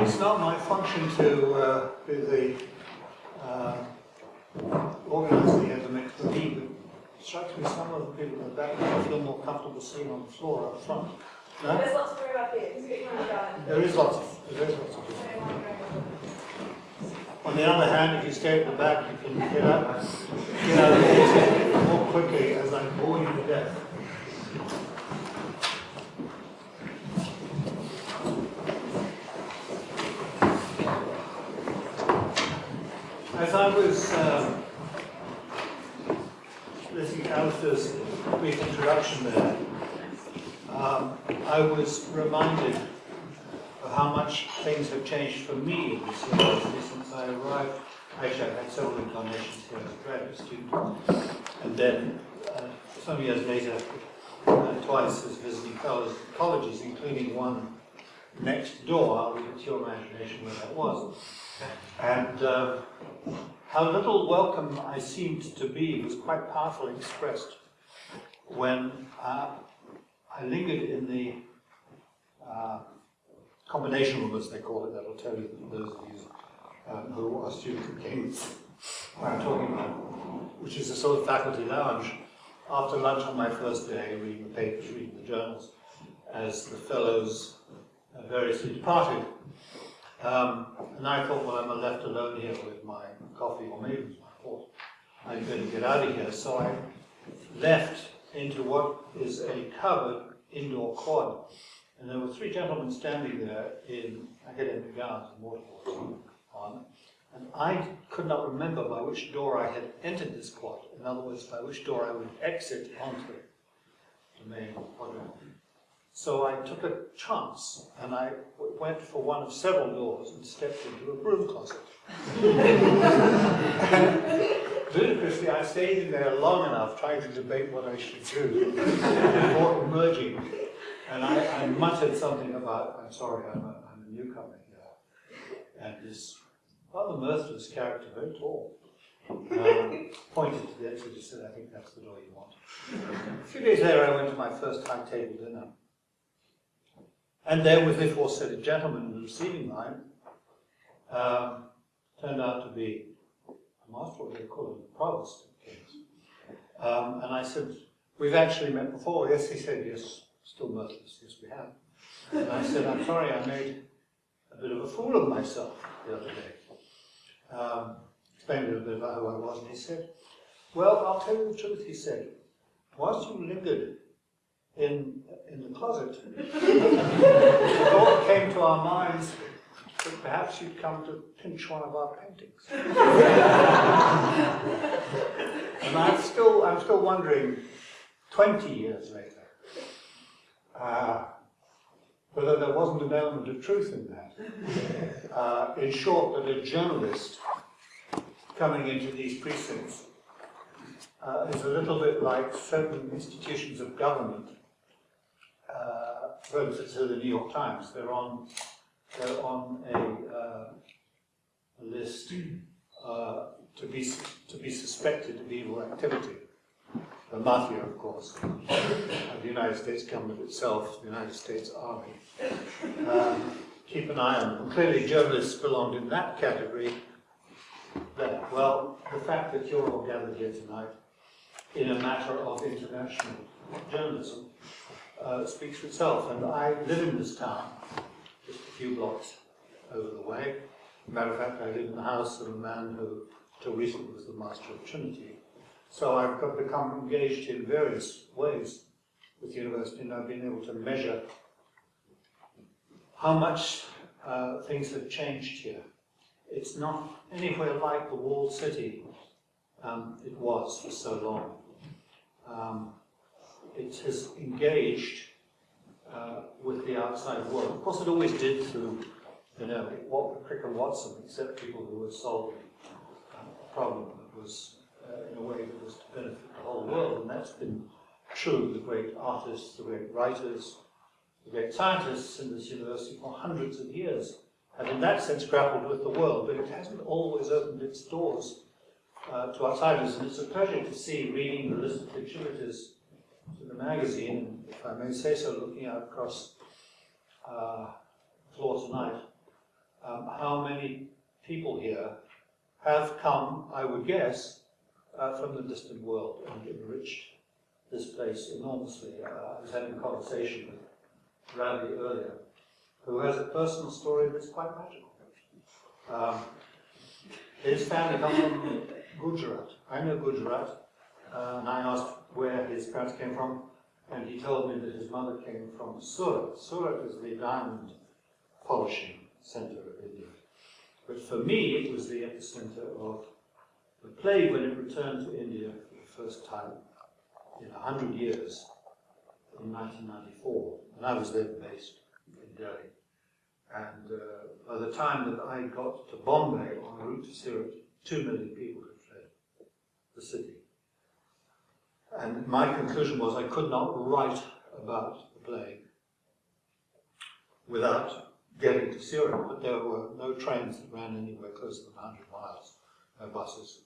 It's not my function to be the organizer here to make the lead, but it strikes me some of the people in the back might feel more comfortable sitting on the floor up front. No? There's lots of room up here. Just get your money going. There is lots of room. On the other hand, if you stay at the back, you can get out of here more quickly as I bore you to death. As I was listening to Alistair's brief introduction there, I was reminded of how much things have changed for me in this university since I arrived. Actually, I've had several incarnations here as a graduate student, and then some years later, twice as visiting fellows at colleges, including one next door. I'll leave it to your imagination where that was. And how little welcome I seemed to be was quite powerfully expressed when I lingered in the combination room, as they call it. That will tell you, those of you who are students at King's, what I'm talking about, which is a sort of faculty lounge. After lunch on my first day, reading the papers, reading the journals, as the fellows variously departed. And I thought, well, I'm left alone here with my coffee, or maybe it was my thought. I'd better get out of here. So I left into what is a covered indoor quad. And there were three gentlemen standing there in academic gowns and waterboards on. And I could not remember by which door I had entered this quad. In other words, by which door I would exit onto the main quadrant. So I took a chance, and I went for one of several doors and stepped into a broom closet. And ludicrously, I stayed in there long enough trying to debate what I should do before emerging. And I muttered something about, I'm sorry, I'm a newcomer here. And this rather mirthless character, very tall, pointed to the exit and said, I think that's the door you want. A few days later, I went to my first high-table dinner. And there was the aforesaid gentleman in the receiving line, turned out to be a master, what they call him, the provost of King's. And I said, we've actually met before. Yes, he said, yes, still mirthless, yes we have. And I said, I'm sorry, I made a bit of a fool of myself the other day. Explained a little bit about who I was, and he said, well, I'll tell you the truth, he said. Whilst you lingered in the closet, the thought came to our minds that perhaps you'd come to pinch one of our paintings. And I'm still wondering, 20 years later, whether there wasn't an element of truth in that. In short, that a journalist coming into these precincts is a little bit like certain institutions of government. For instance, the New York Times, they're on a list to be suspected of evil activity. The mafia, of course, the United States government itself, the United States Army. Keep an eye on them. Clearly, journalists belonged in that category there. Well, the fact that you're all gathered here tonight in a matter of international journalism speaks for itself. And I live in this town, just a few blocks over the way. As a matter of fact, I live in the house of a man who, till recently, was the master of Trinity. So I've become engaged in various ways with the university, and I've been able to measure how much things have changed here. It's not anywhere like the walled city it was for so long. It has engaged with the outside world. Of course, it always did through, Crick and Watson, except people who were solving a problem that was in a way that was to benefit the whole world, and that's been true. The great artists, the great writers, the great scientists in this university for hundreds of years have in that sense grappled with the world, but it hasn't always opened its doors to outsiders, and it's a pleasure to see, reading the list of contributors to the magazine, and if I may say so, looking out across the floor tonight, how many people here have come, I would guess, from the distant world and enriched this place enormously. I was having a conversation with Randy earlier, who has a personal story that's quite magical. His family comes from Gujarat. I know Gujarat, and I asked where his parents came from, and he told me that his mother came from Surat. Surat is the diamond polishing center of India. But for me, it was the epicenter of the plague when it returned to India for the first time in 100 years in 1994. And I was there based in Delhi. And by the time that I got to Bombay en route to Surat, 2 million people had fled the city. And my conclusion was I could not write about the plague without getting to Surat, but there were no trains that ran anywhere closer than 100 miles, no buses.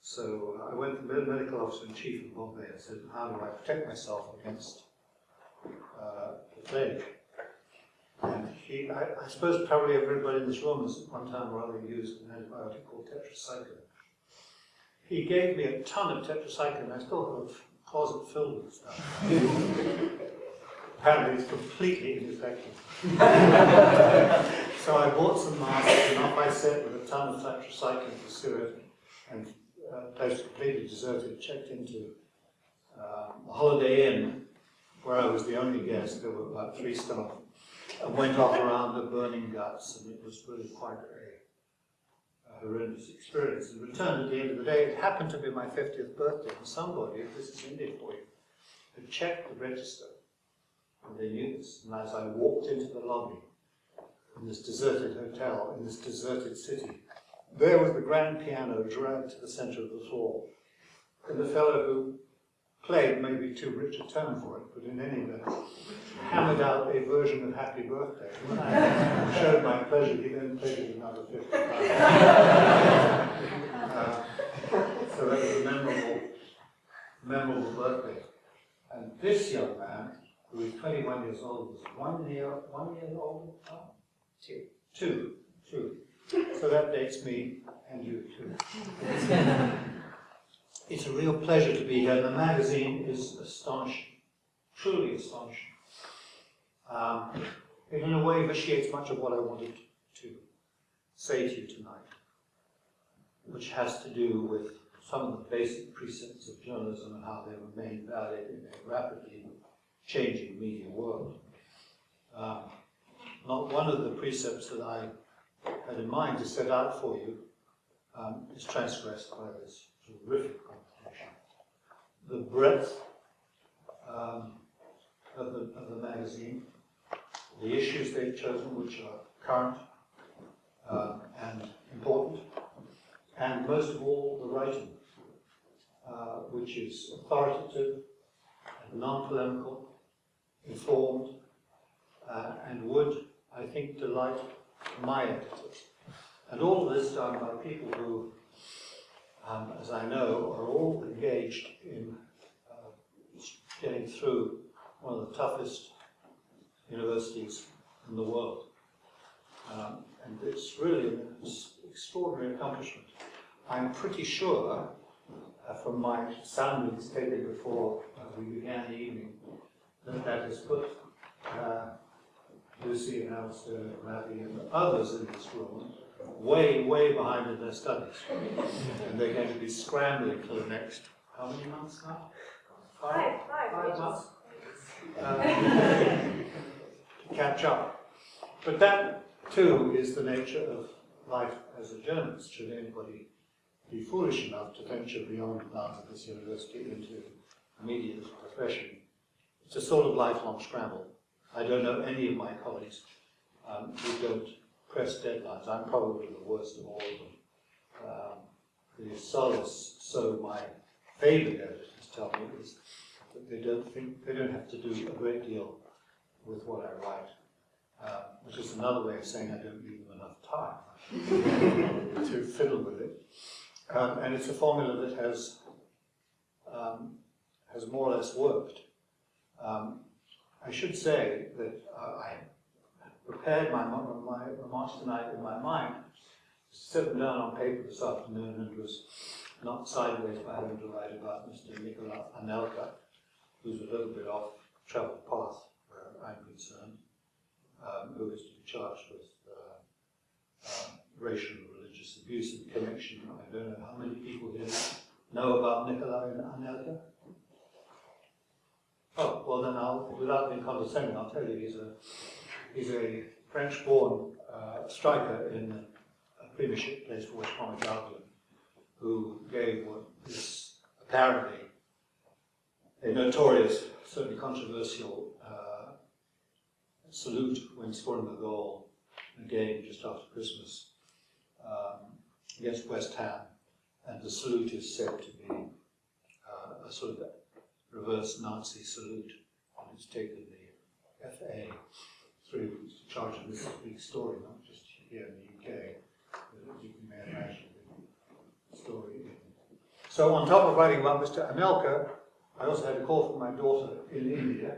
So I went to the medical officer in chief in Bombay and said, how do I protect myself against the plague? And I suppose probably everybody in this room has at one time or other used an antibiotic called tetracycline. He gave me a ton of tetracycline. I still have a closet filled with stuff. Apparently it's completely ineffective. So I bought some masks and off I set with a ton of tetracycline to Surat, and place completely deserted, checked into a Holiday Inn where I was the only guest. There were about 3 staff, and went off around the burning guts, and it was really quite a horrendous experience. And returned at the end of the day. It happened to be my 50th birthday, and somebody, if this is India for you, had checked the register, and they knew this. And as I walked into the lobby in this deserted hotel, in this deserted city, there was the grand piano dragged to the center of the floor. And the fellow who played may be too rich a term for it, but in any event, hammered out a version of Happy Birthday. When I showed my pleasure, he then played it another 50 times. So that was a memorable birthday. And this young man, who is 21 years old, was 1 year old? Two. So that dates me and you too. It's a real pleasure to be here. The magazine is astonishing, truly astonishing. It in a way vitiates much of what I wanted to say to you tonight, which has to do with some of the basic precepts of journalism and how they remain valid in a rapidly changing media world. Not one of the precepts that I had in mind to set out for you is transgressed by this terrific competition. The breadth of the magazine, the issues they've chosen, which are current and important, and most of all, the writing, which is authoritative and non-polemical, informed, and would, I think, delight my editors. And all of this done by people who, as I know, are all engaged in getting through one of the toughest universities in the world. And it's really an extraordinary accomplishment. I'm pretty sure, from my soundings taken before we began the evening, that has put Lucy and Alistair and Matthew and others in this room way behind in their studies. And they're going to be scrambling for the next, how many months now? Five months? To catch up. But that, too, is the nature of life as a journalist. Should anybody be foolish enough to venture beyond the bounds of this university into the media profession, it's a sort of lifelong scramble. I don't know any of my colleagues who don't press deadlines. I'm probably the worst of all of them. The solace, so my favourite editors tell me, is that they don't have to do a great deal with what I write, which is another way of saying I don't leave them enough time to fiddle with it. And it's a formula that has more or less worked. I should say that prepared my remarks tonight in my mind, set them down on paper this afternoon, and was knocked sideways by having to write about Mr. Nicola Anelka, who's a little bit off travel path where I'm concerned, who is to be charged with racial and religious abuse in connection. I don't know how many people here know about Nicola Anelka. Oh, well then without being condescending, I'll tell you, he's a French-born striker in a Premiership place for West Bromwich Albion, who gave what is apparently a notorious, certainly controversial salute when scoring a goal in a game just after Christmas against West Ham, and the salute is said to be a sort of reverse Nazi salute, and it's taken the FA through to charge of this big story, not just here in the UK, but as you can imagine the story. So on top of writing about Mr. Anelka, I also had a call from my daughter in India.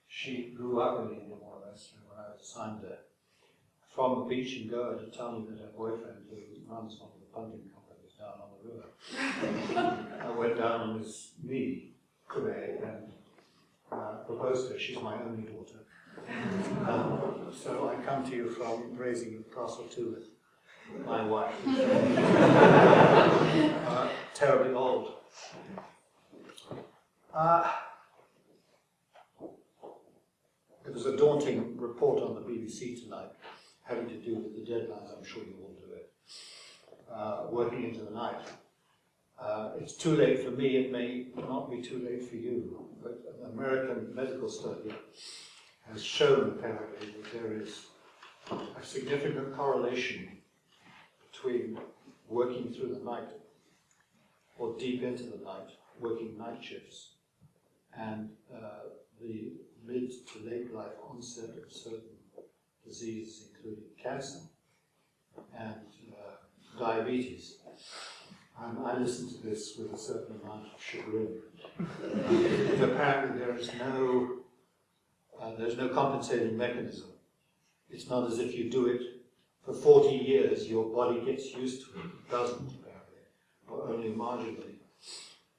She grew up in India, more or less, when I was assigned there, from a beach in Goa to tell me that her boyfriend, who runs one of the punting companies down on the river, I went down on his knee today and proposed to her. She's my only daughter. So I come to you from raising a class or two with my wife, terribly old. There was a daunting report on the BBC tonight having to do with the deadlines. I'm sure you all do it. Working into the night. It's too late for me, it may not be too late for you, but an American medical study has shown apparently that there is a significant correlation between working through the night or deep into the night, working night shifts, and the mid to late life onset of certain diseases, including cancer and diabetes. And I listen to this with a certain amount of chagrin. Because apparently there's no compensating mechanism. It's not as if you do it for 40 years, your body gets used to it. It doesn't, apparently, or only marginally.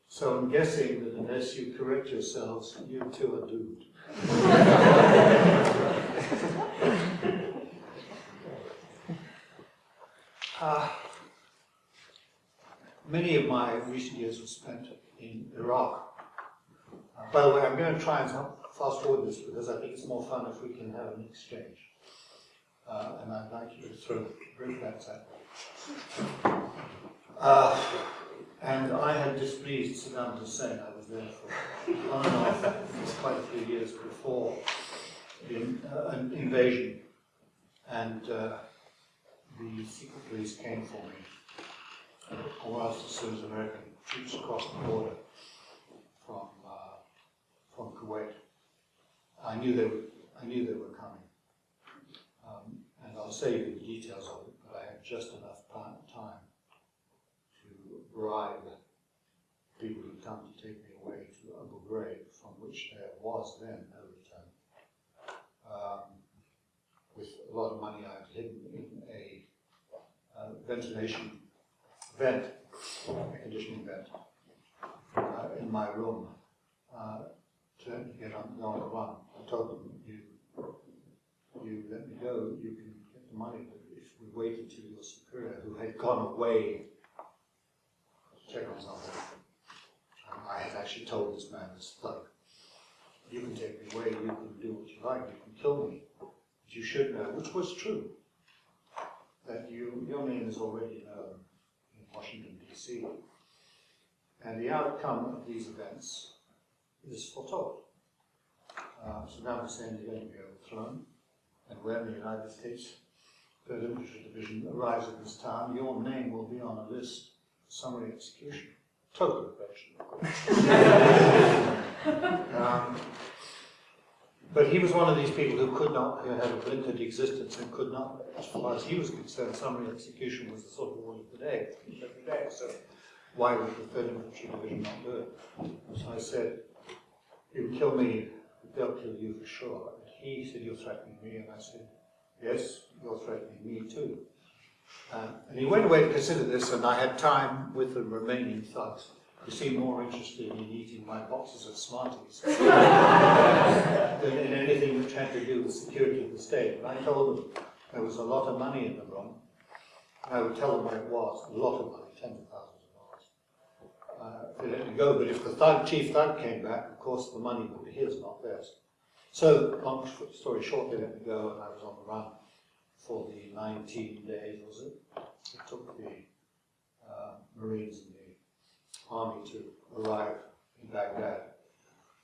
So I'm guessing that unless you correct yourselves, you too are doomed. Many of my recent years were spent in Iraq. By the way, I'm going to try and fast forward this because I think it's more fun if we can have an exchange. And I'd like you to throw brick bats at me. And I had displeased Saddam Hussein. I was there for on and off for quite a few years before the invasion. And the secret police came for me. Almost as soon as American troops crossed the border from Kuwait, I knew they were coming, and I'll save you the details of it. But I had just enough time to bribe people who come to take me away to Abu Ghraib, from which there was then no return, with a lot of money I had hidden in a ventilation vent, a conditioning vent, in my room, to let me get on the run. I told them, you let me go, you can get the money, but if we wait until your superior, who had gone away to check on something, I had actually told this man, this thug, you can take me away, you can do what you like, you can kill me, but you should know, which was true, that your name is already known in Washington, D.C. And the outcome of these events is foretold. Saddam Hussein is going to be overthrown, and when the United States 3rd Infantry Division arrives in this town, your name will be on a list for summary execution. Total affection. But he was one of these people who who had a blinkered existence and could not, as far as he was concerned, summary execution was the sort of order of the day, every day. So why would the 3rd Infantry Division not do it? So I said, you kill me, they'll kill you for sure. And he said, you're threatening me. And I said, yes, you're threatening me too. And he went away to consider this, and I had time with the remaining thugs who seemed more interested in eating my boxes of Smarties than in anything which had to do with security of the state. And I told them there was a lot of money in the room. I would tell them what it was, a lot of money, tens of thousands of dollars. They let me go, but if the chief thug came back, of course the money would be his, not theirs. So, long story short, they let me go, and I was on the run for the 19 days, was it? It took the Marines and the army to arrive in Baghdad.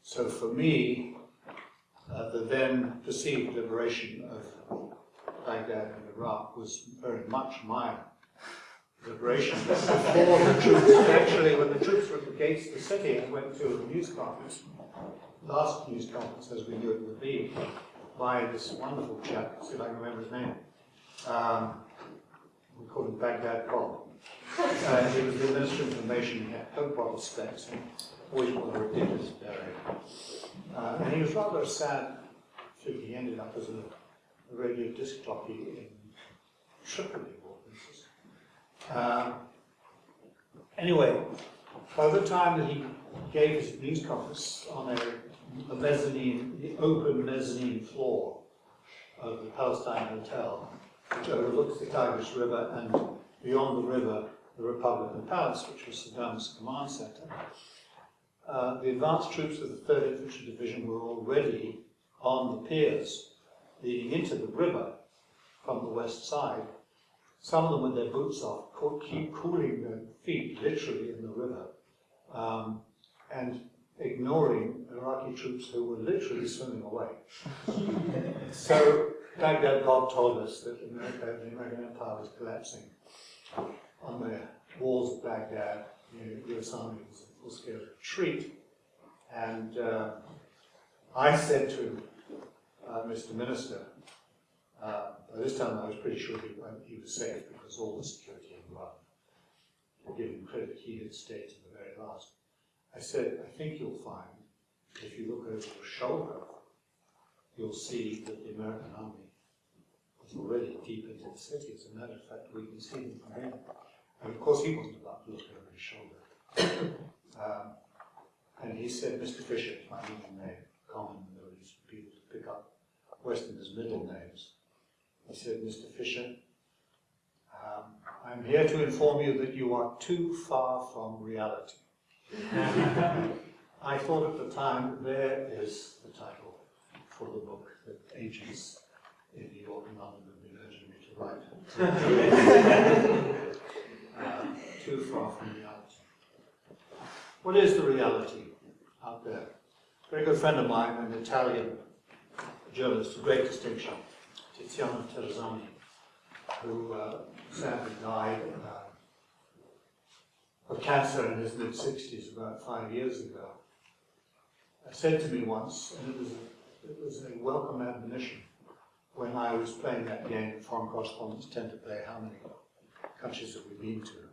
So for me, the then perceived liberation of Baghdad and Iraq was very much my liberation. Before the troops, actually, when the troops were at the gates of the city, I went to a news conference, last news conference as we knew it would be, by this wonderful chap, see if I can remember his name. We call him Baghdad Bob. He was the Minister of Information. He had Coke bottle specs and always wore a ridiculous beret. And he was rather a sad figure. He ended up as a radio disc jockey in Tripoli, of all places. Anyway, by the time that he gave his news conference on a mezzanine, the open mezzanine floor of the Palestine Hotel, which overlooks the Tigris River, and beyond the river, the Republican Palace, which was Saddam's command center. The advanced troops of the 3rd Infantry Division were already on the piers leading into the river from the west side. Some of them with their boots off keep cooling their feet literally in the river, and ignoring Iraqi troops who were literally swimming away. So Baghdad Bob told us that the American Empire was collapsing on the walls of Baghdad. The US Army was in full-scale retreat, and I said to him, Mr. Minister, by this time I was pretty sure he was safe because all the security had run. To give him credit, he had stayed to the very last. I said, I think you'll find, if you look over your shoulder, you'll see that the American army was already deep into the city. As a matter of fact, we can see them from here. And of course, he wasn't about to look over his shoulder. And he said, Mr. Fisher, my middle name, common in the Middle East for people to pick up Westerners' middle names. He said, Mr. Fisher, I'm here to inform you that you are too far from reality. I thought at the time, there is the title for the book that agents in New York and London have been urging me to write. Too far from reality. What is the reality out there? A very good friend of mine, an Italian journalist of great distinction, Tiziano Terzani, who sadly died of cancer in his mid-60s about 5 years ago, said to me once, and it was a welcome admonition, when I was playing that game that foreign correspondents tend to play, how many countries have we been to?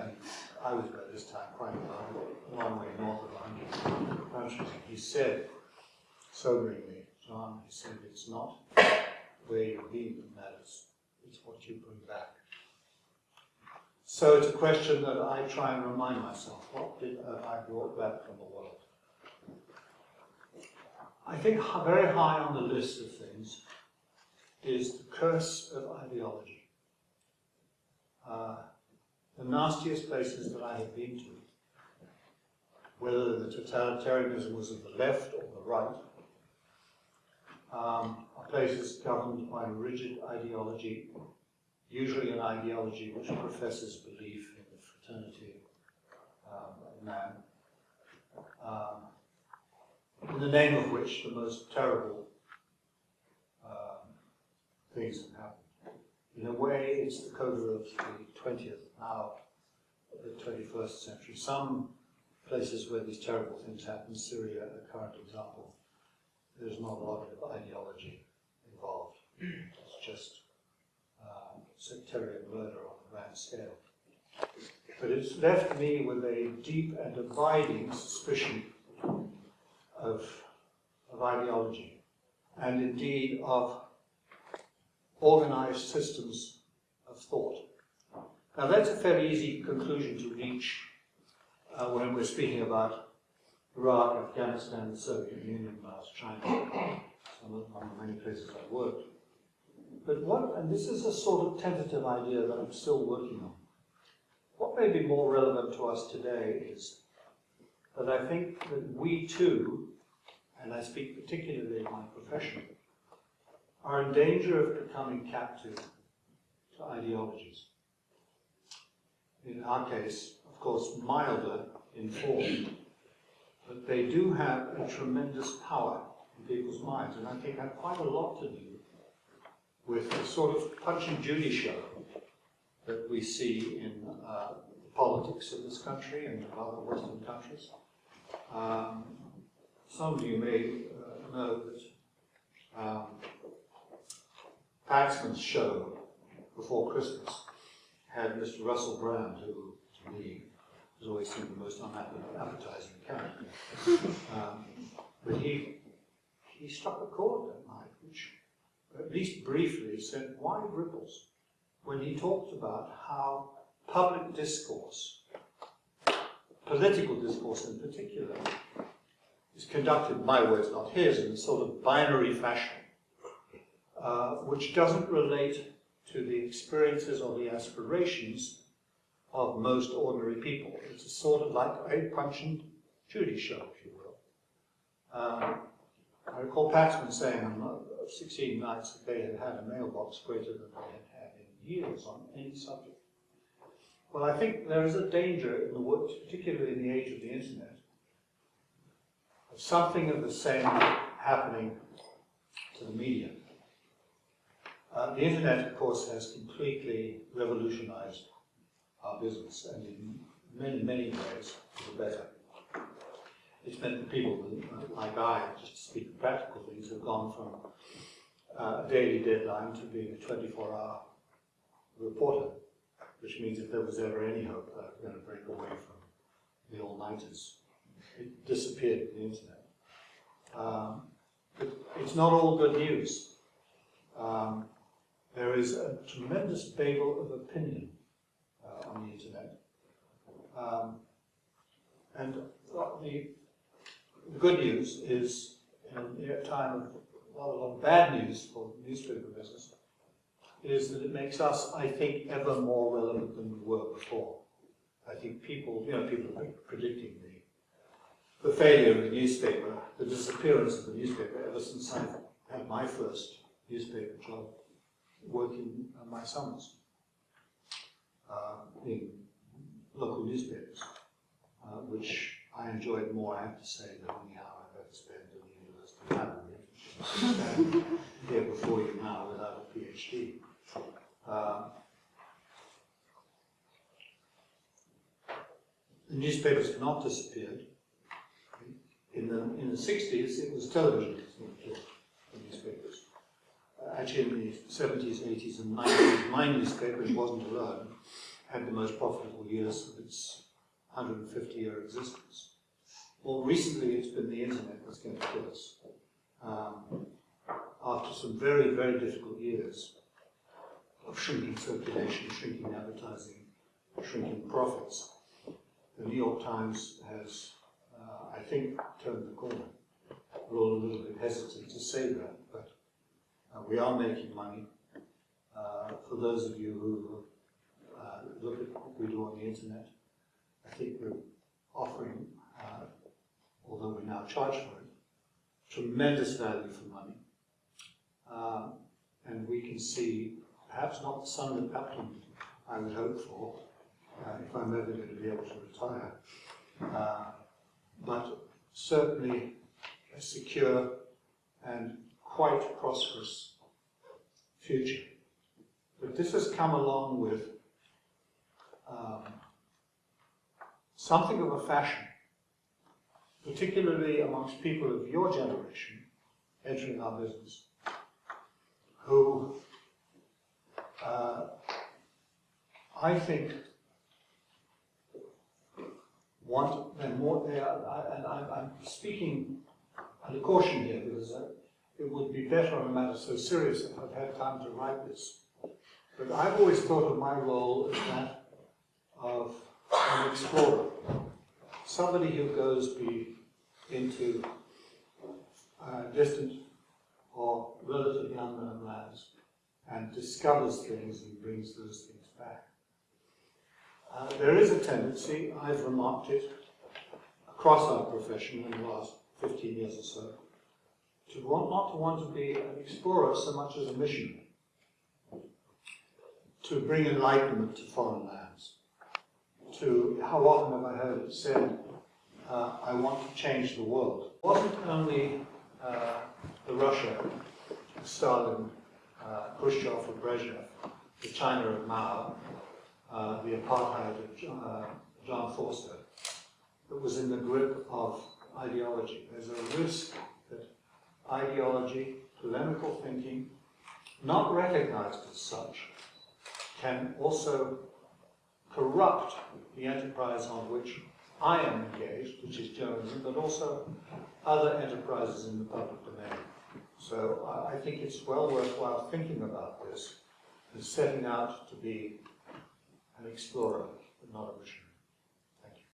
And I was by this time quite a long way north of 100 countries. He said, soberingly, John, he said, it's not where you've been that matters, it's what you bring back. So it's a question that I try and remind myself, what did I brought back from the world? I think very high on the list of things is the curse of ideology. The nastiest places that I have been to, whether the totalitarianism was of the left or the right, are places governed by a rigid ideology, usually an ideology which professes belief in the fraternity of man, in the name of which the most terrible things have happened. In a way, it's the coda of the 20th, now the 21st century. Some places where these terrible things happen, Syria, a current example, there's not a lot of ideology involved. It's just sectarian murder on a grand scale. But it's left me with a deep and abiding suspicion of ideology, and indeed of organized systems of thought. Now that's a fairly easy conclusion to reach when we're speaking about Iraq, Afghanistan, the Soviet Union, China, some of the many places I've worked. But what, and this is a sort of tentative idea that I'm still working on, what may be more relevant to us today is that I think that we too, and I speak particularly in my profession, are in danger of becoming captive to ideologies. In our case, of course, milder in form, but they do have a tremendous power in people's minds, and I think have quite a lot to do with the sort of Punch and Judy show that we see in the politics of this country and other Western countries. Some of you may know that Paxman's show before Christmas had Mr. Russell Brand, who to me has always seemed the most unappetizing character. But he struck a chord that night, which at least briefly sent wide ripples when he talked about how public discourse, political discourse in particular, is conducted, my words not his, in a sort of binary fashion, which doesn't relate to the experiences or the aspirations of most ordinary people. It's a sort of like a Punch and Judy show, if you will. I recall Paxman saying on 16 nights that they had had a mailbox greater than they had had in years on any subject. Well, I think there is a danger in the world, particularly in the age of the internet, of something of the same happening to the media. The internet, of course, has completely revolutionized our business, and in many, many ways for the better. It's meant that people like I, just to speak of practical things, have gone from a daily deadline to being a 24-hour reporter, which means if there was ever any hope that I was going to break away from the all-nighters, it disappeared with the internet. But it's not all good news. There is a tremendous babel of opinion on the internet. And the good news is, in a time of a lot of bad news for the newspaper business, is that it makes us, I think, ever more relevant than we were before. I think people are predicting the failure of the newspaper, the disappearance of the newspaper ever since I had my first newspaper job working my summers in local newspapers, which I enjoyed more, I have to say, than any hour I've ever spent in the University Library. I'm standing here before you now without a PhD. The newspapers have not disappeared. In the 60s, it was television that killed the newspapers. Actually, in the 70s, 80s, and 90s, my newspaper, it wasn't alone, had the most profitable years of its 150-year existence. More recently, it's been the internet that's going to kill us. After some very, very difficult years of shrinking circulation, shrinking advertising, shrinking profits, the New York Times has, I think, turned the corner. We're all a little bit hesitant to say that, but we are making money. For those of you who look at what we do on the internet, I think we're offering, although we now charge for it, tremendous value for money. And we can see, perhaps not the sunlit upland I would hope for, if I'm ever going to be able to retire, but certainly a secure and quite prosperous future. But this has come along with something of a fashion, particularly amongst people of your generation entering our business, who I think want them more. And I'm speaking under caution here because it would be better on a matter so serious if I'd had time to write this. But I've always thought of my role as that of an explorer. Somebody who goes into distant or relatively unknown lands and discovers things and brings those things back. There is a tendency, I've remarked it, across our profession in the last 15 years or so, not to want to be an explorer so much as a missionary, to bring enlightenment to foreign lands. How often have I heard it said, I want to change the world. It wasn't only the Russia, Stalin, Khrushchev or Brezhnev, the China of Mao, the apartheid of John Forster, that was in the grip of ideology. There's a risk that ideology, polemical thinking, not recognized as such, can also corrupt the enterprise on which I am engaged, which is journalism, but also other enterprises in the public domain. So I think it's well worthwhile thinking about this and setting out to be an explorer, but not a missionary.